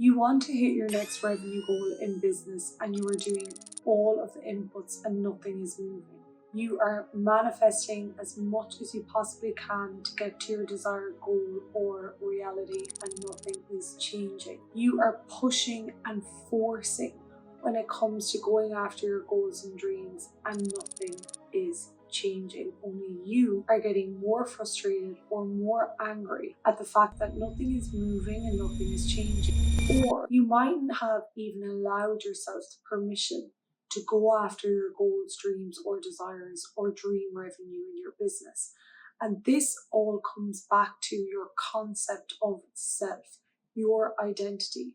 You want to hit your next revenue goal in business and you are doing all of the inputs and nothing is moving. You are manifesting as much as you possibly can to get to your desired goal or reality and nothing is changing. You are pushing and forcing when it comes to going after your goals and dreams and nothing is changing. Only you are getting more frustrated or more angry at the fact that nothing is moving and nothing is changing. Or you mightn't have even allowed yourself the permission to go after your goals, dreams, or desires, or dream revenue in your business. And this all comes back to your concept of self, your identity,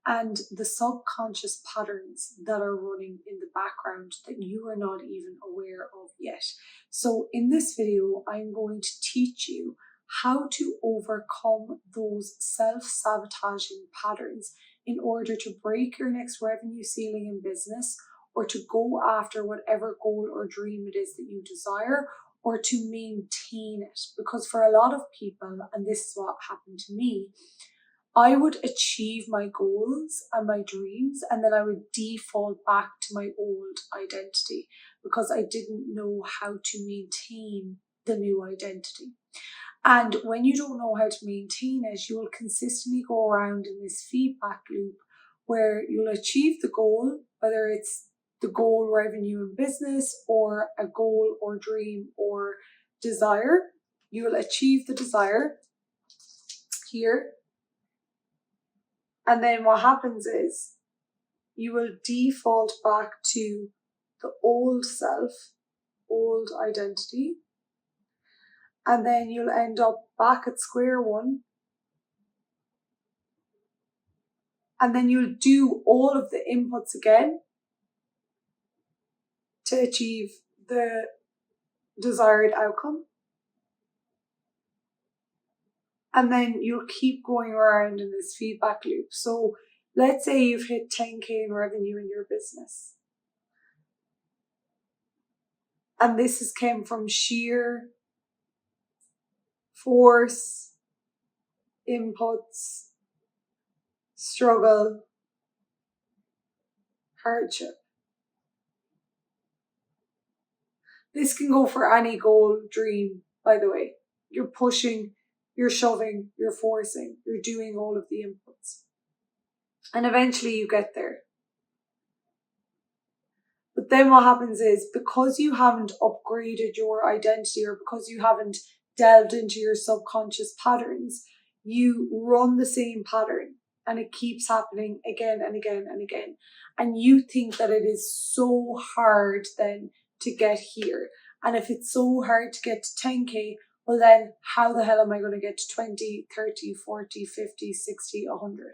and the subconscious patterns that are running in the background that you are not even aware of yet. So in this video, I'm going to teach you how to overcome those self-sabotaging patterns in order to break your next revenue ceiling in business, or to go after whatever goal or dream it is that you desire, or to maintain it. Because for a lot of people, and this is what happened to me, I would achieve my goals and my dreams and then I would default back to my old identity because I didn't know how to maintain the new identity. And when you don't know how to maintain it, you will consistently go around in this feedback loop where you'll achieve the goal, whether it's the goal revenue in business or a goal or dream or desire. You will achieve the desire here. And then what happens is you will default back to the old self, old identity. And then you'll end up back at square one. And then you'll do all of the inputs again to achieve the desired outcome. And then you'll keep going around in this feedback loop. So let's say you've hit 10K in revenue in your business. And this has came from sheer force, inputs, struggle, hardship. This can go for any goal, dream, by the way. You're pushing, you're shoving, you're forcing, you're doing all of the inputs. And eventually you get there. But then what happens is, because you haven't upgraded your identity or because you haven't delved into your subconscious patterns, you run the same pattern and it keeps happening again and again and again. And you think that it is so hard then to get here. And if it's so hard to get to 10K, well then how the hell am I going to get to 20, 30, 40, 50, 60, 100?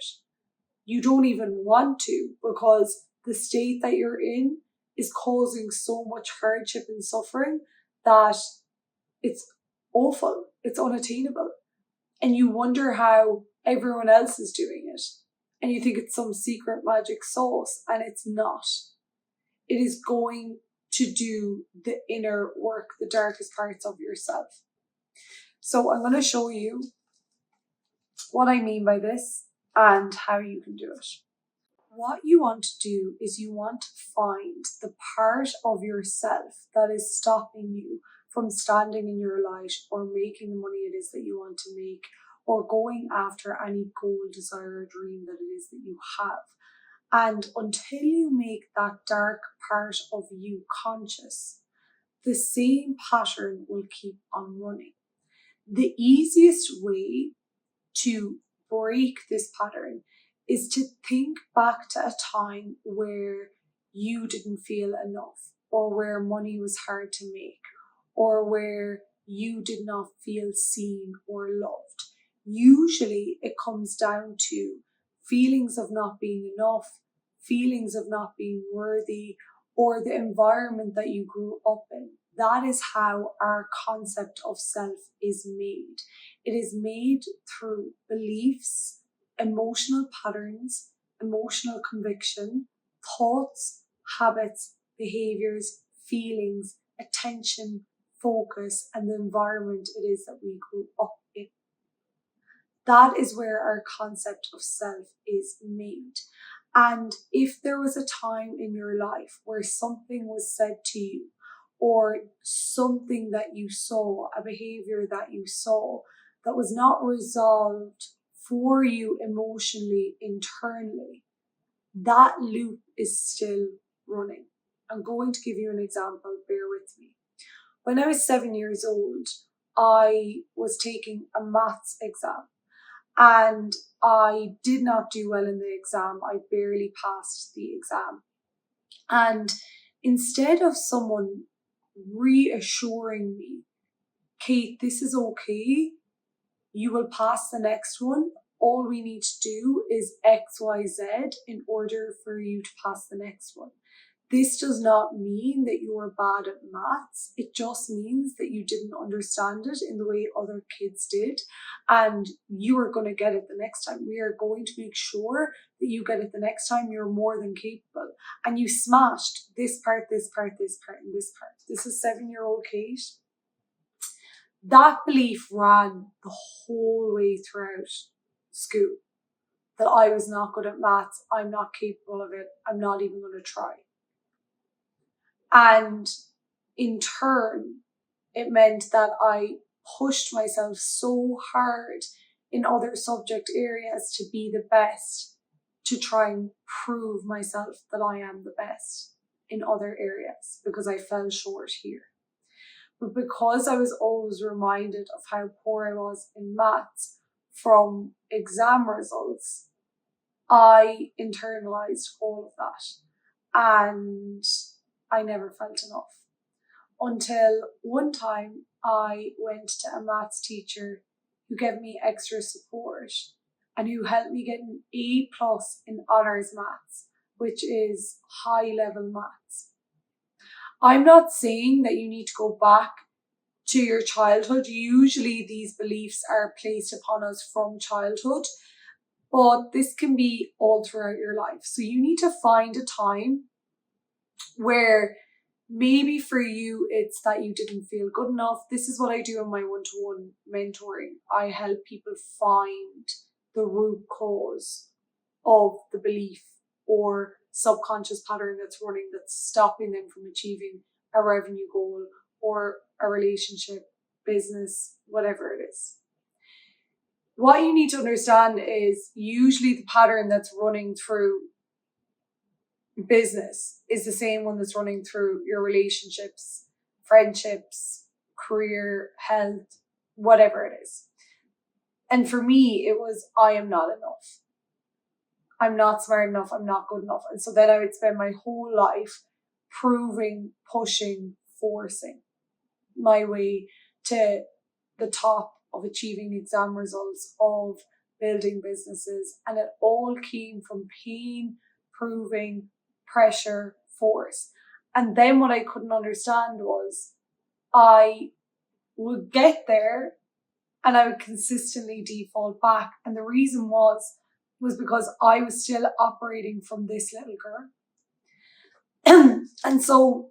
You don't even want to, because the state that you're in is causing so much hardship and suffering that it's awful, it's unattainable. And you wonder how everyone else is doing it. And you think it's some secret magic sauce, and it's not. It is going to do the inner work, the darkest parts of yourself. So I'm going to show you what I mean by this and how you can do it. What you want to do is you want to find the part of yourself that is stopping you from standing in your light or making the money it is that you want to make, or going after any goal, desire, or dream that it is that you have. And until you make that dark part of you conscious, the same pattern will keep on running. The easiest way to break this pattern is to think back to a time where you didn't feel enough, or where money was hard to make, or where you did not feel seen or loved. Usually it comes down to feelings of not being enough, feelings of not being worthy, or the environment that you grew up in. That is how our concept of self is made. It is made through beliefs, emotional patterns, emotional conviction, thoughts, habits, behaviors, feelings, attention, focus, and the environment it is that we grew up in. That is where our concept of self is made. And if there was a time in your life where something was said to you, or something that you saw, a behavior that you saw that was not resolved for you emotionally, internally, that loop is still running. I'm going to give you an example, bear with me. When I was 7 years old, I was taking a maths exam and I did not do well in the exam. I barely passed the exam. And instead of someone reassuring me, Kate, this is okay, you will pass the next one. All we need to do is XYZ in order for you to pass the next one. This does not mean that you are bad at maths. It just means that you didn't understand it in the way other kids did, and you are going to get it the next time. We are going to make sure that you get it the next time. You're more than capable. And you smashed this part, this part, this part, and this part. This is 7-year-old Kate. That belief ran the whole way throughout school, that I was not good at maths, I'm not capable of it, I'm not even going to try. And in turn, it meant that I pushed myself so hard in other subject areas to be the best, to try and prove myself that I am the best in other areas, because I fell short here. But because I was always reminded of how poor I was in maths from exam results, I internalized all of that. And I never felt enough. Until one time I went to a maths teacher who gave me extra support and who helped me get an A+ in honours maths, which is high level maths. I'm not saying that you need to go back to your childhood. Usually these beliefs are placed upon us from childhood, but this can be all throughout your life. So you need to find a time where maybe for you it's that you didn't feel good enough. This is what I do in my one-to-one mentoring. I help people find the root cause of the belief or subconscious pattern that's running, that's stopping them from achieving a revenue goal or a relationship, business, whatever it is. What you need to understand is usually the pattern that's running through business is the same one that's running through your relationships, friendships, career, health, whatever it is. And for me, it was, I am not enough. I'm not smart enough. I'm not good enough. And so then I would spend my whole life proving, pushing, forcing my way to the top of achieving exam results, of building businesses. And it all came from pain, proving, pressure, force. And then what I couldn't understand was I would get there and I would consistently default back. And the reason was because I was still operating from this little girl. And so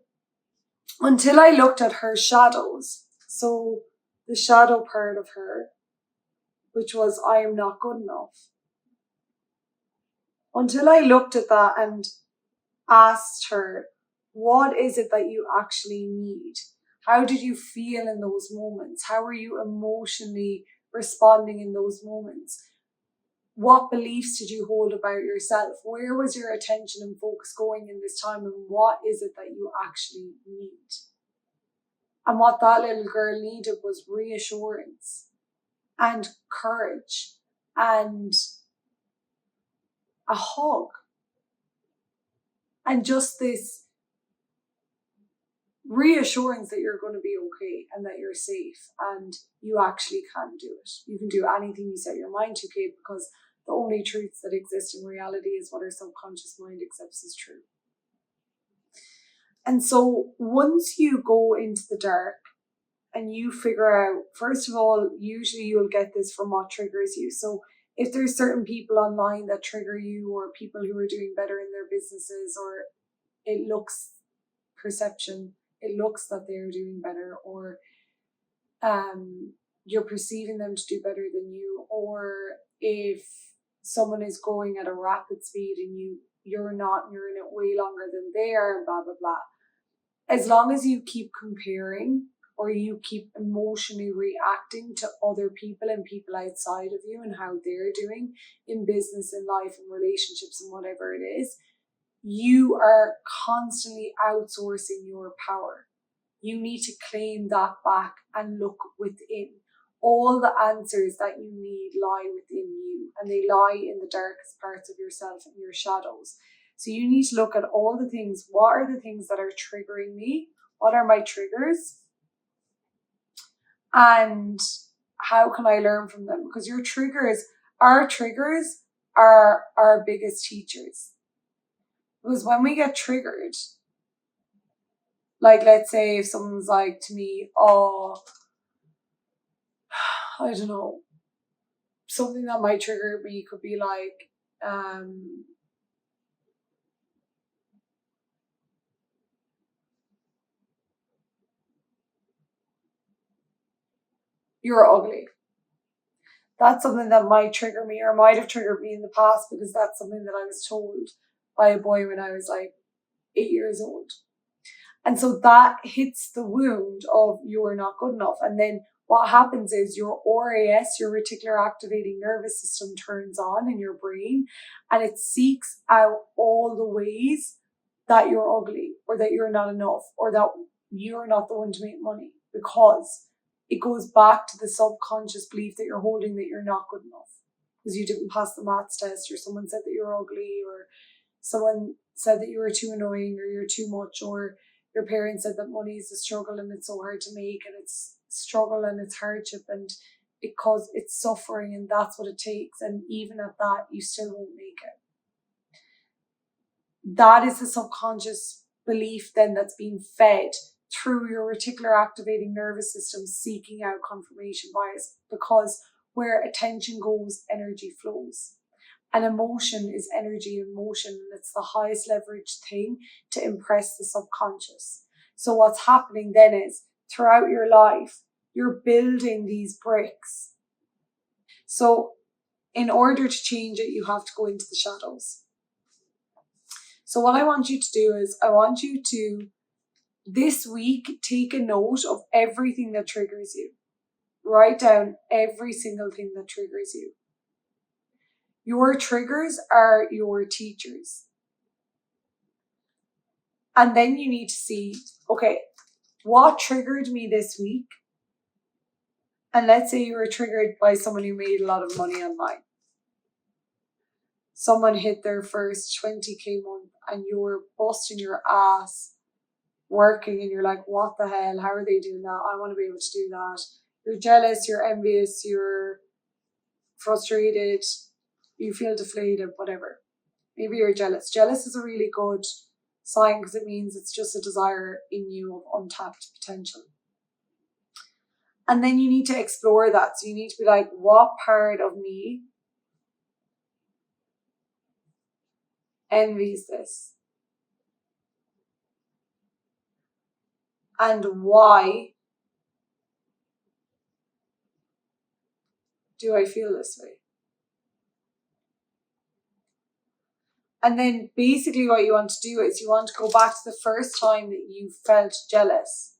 until I looked at her shadows, so the shadow part of her, which was I am not good enough, until I looked at that and asked her, what is it that you actually need? How did you feel in those moments? How were you emotionally responding in those moments? What beliefs did you hold about yourself? Where was your attention and focus going in this time? And what is it that you actually need? And what that little girl needed was reassurance and courage and a hug. And just this reassurance that you're going to be okay and that you're safe and you actually can do it. You can do anything you set your mind to, Kate, because the only truths that exist in reality is what our subconscious mind accepts as true. And so once you go into the dark and you figure out, first of all, usually you'll get this from what triggers you. So if there's certain people online that trigger you, or people who are doing better in their businesses, or it looks perception, it looks that they're doing better, or you're perceiving them to do better than you, or if someone is growing at a rapid speed and you're not, and you're in it way longer than they are, and blah blah blah. As long as you keep comparing, or you keep emotionally reacting to other people and people outside of you and how they're doing in business, in life, in relationships, and whatever it is, you are constantly outsourcing your power. You need to claim that back and look within. All the answers that you need lie within you, and they lie in the darkest parts of yourself and your shadows. So you need to look at all the things. What are the things that are triggering me? What are my triggers? And how can I learn from them? Because our triggers are our biggest teachers. Because when we get triggered, like let's say if someone's like to me, oh, I don't know, something that might trigger me could be like, you're ugly. That's something that might trigger me, or might have triggered me in the past, because that's something that I was told by a boy when I was like 8 years old. And so that hits the wound of you're not good enough. And then what happens is your RAS, your reticular activating nervous system, turns on in your brain, and it seeks out all the ways that you're ugly, or that you're not enough, or that you're not the one to make money, because it goes back to the subconscious belief that you're holding, that you're not good enough because you didn't pass the maths test, or someone said that you're ugly, or someone said that you were too annoying, or you're too much, or your parents said that money is a struggle and it's so hard to make, and it's struggle and it's hardship and it's suffering, and that's what it takes. And even at that, you still won't make it. That is the subconscious belief then that's being fed through your reticular activating nervous system, seeking out confirmation bias, because where attention goes, energy flows. And emotion is energy in motion, and it's the highest leveraged thing to impress the subconscious. So what's happening then is, throughout your life, you're building these bricks. So in order to change it, you have to go into the shadows. So what I want you to do is, I want you to, this week, take a note of everything that triggers you. Write down every single thing that triggers you. Your triggers are your teachers. And then you need to see, okay, what triggered me this week? And let's say you were triggered by someone who made a lot of money online. Someone hit their first 20k month and you're busting your ass working, and you're like, what the hell? How are they doing that? I want to be able to do that. You're jealous, you're envious, you're frustrated, you feel deflated, whatever. Maybe you're jealous. Jealous is a really good sign, because it means it's just a desire in you of untapped potential. And then you need to explore that. So you need to be like, what part of me envies this? And why do I feel this way? And then basically what you want to do is, you want to go back to the first time that you felt jealous,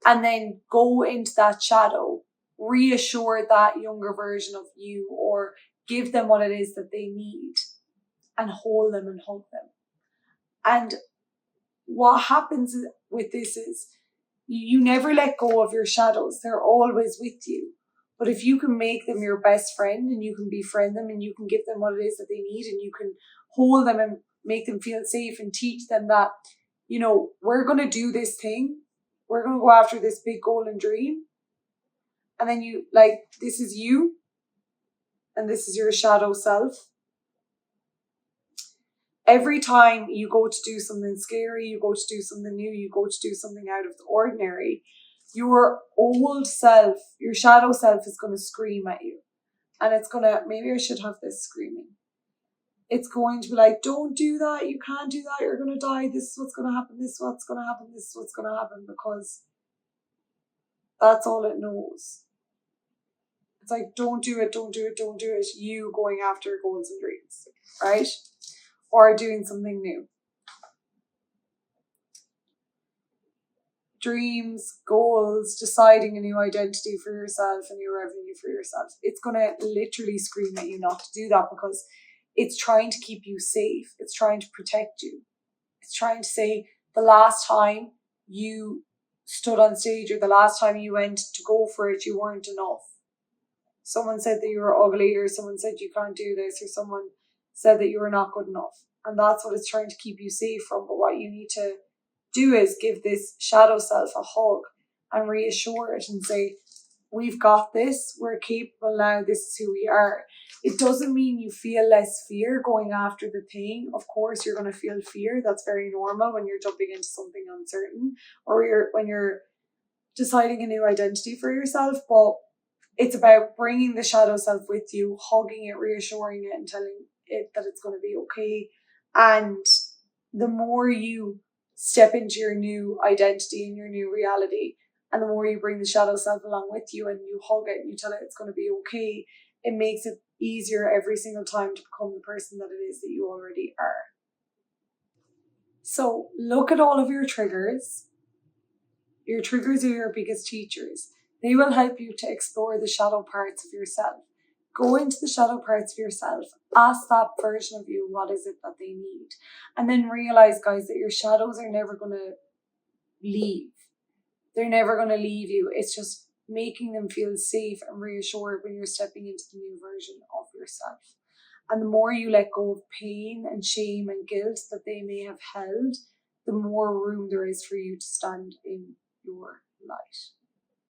and then go into that shadow, reassure that younger version of you, or give them what it is that they need, and hold them and hug them. And what happens with this is, you never let go of your shadows. They're always with you. But if you can make them your best friend, and you can befriend them, and you can give them what it is that they need, and you can hold them and make them feel safe, and teach them that, we're going to do this thing. We're going to go after this big goal and dream. And then this is you, and this is your shadow self. Every time you go to do something scary, you go to do something new, you go to do something out of the ordinary, your old self, your shadow self, is going to scream at you. And it's going to, maybe I should have this screaming. It's going to be like, don't do that, you can't do that, you're going to die, this is what's going to happen, this is what's going to happen, this is what's going to happen, because that's all it knows. It's like, don't do it, don't do it, don't do it. You going after goals and dreams, right? Or doing something new. Dreams, goals, deciding a new identity for yourself, a new revenue for yourself. It's going to literally scream at you not to do that because it's trying to keep you safe. It's trying to protect you. It's trying to say the last time you stood on stage or the last time you went to go for it, you weren't enough. Someone said that you were ugly, or someone said you can't do this, or someone said that you were not good enough. And that's what it's trying to keep you safe from. But what you need to do is give this shadow self a hug and reassure it and say, we've got this, we're capable now, this is who we are. It doesn't mean you feel less fear going after the thing. Of course, you're going to feel fear. That's very normal when you're jumping into something uncertain, or when you're deciding a new identity for yourself. But it's about bringing the shadow self with you, hugging it, reassuring it, and telling it that it's going to be okay. And the more you step into your new identity and your new reality, and the more you bring the shadow self along with you and you hug it and you tell it it's going to be okay, it makes it easier every single time to become the person that it is that you already are. So look at all of your triggers. Your triggers are your biggest teachers. They will help you to explore the shadow parts of yourself. Go into the shadow parts of yourself. Ask that version of you, what is it that they need? And then realize, guys, that your shadows are never going to leave. They're never going to leave you. It's just making them feel safe and reassured when you're stepping into the new version of yourself. And the more you let go of pain and shame and guilt that they may have held, the more room there is for you to stand in your light.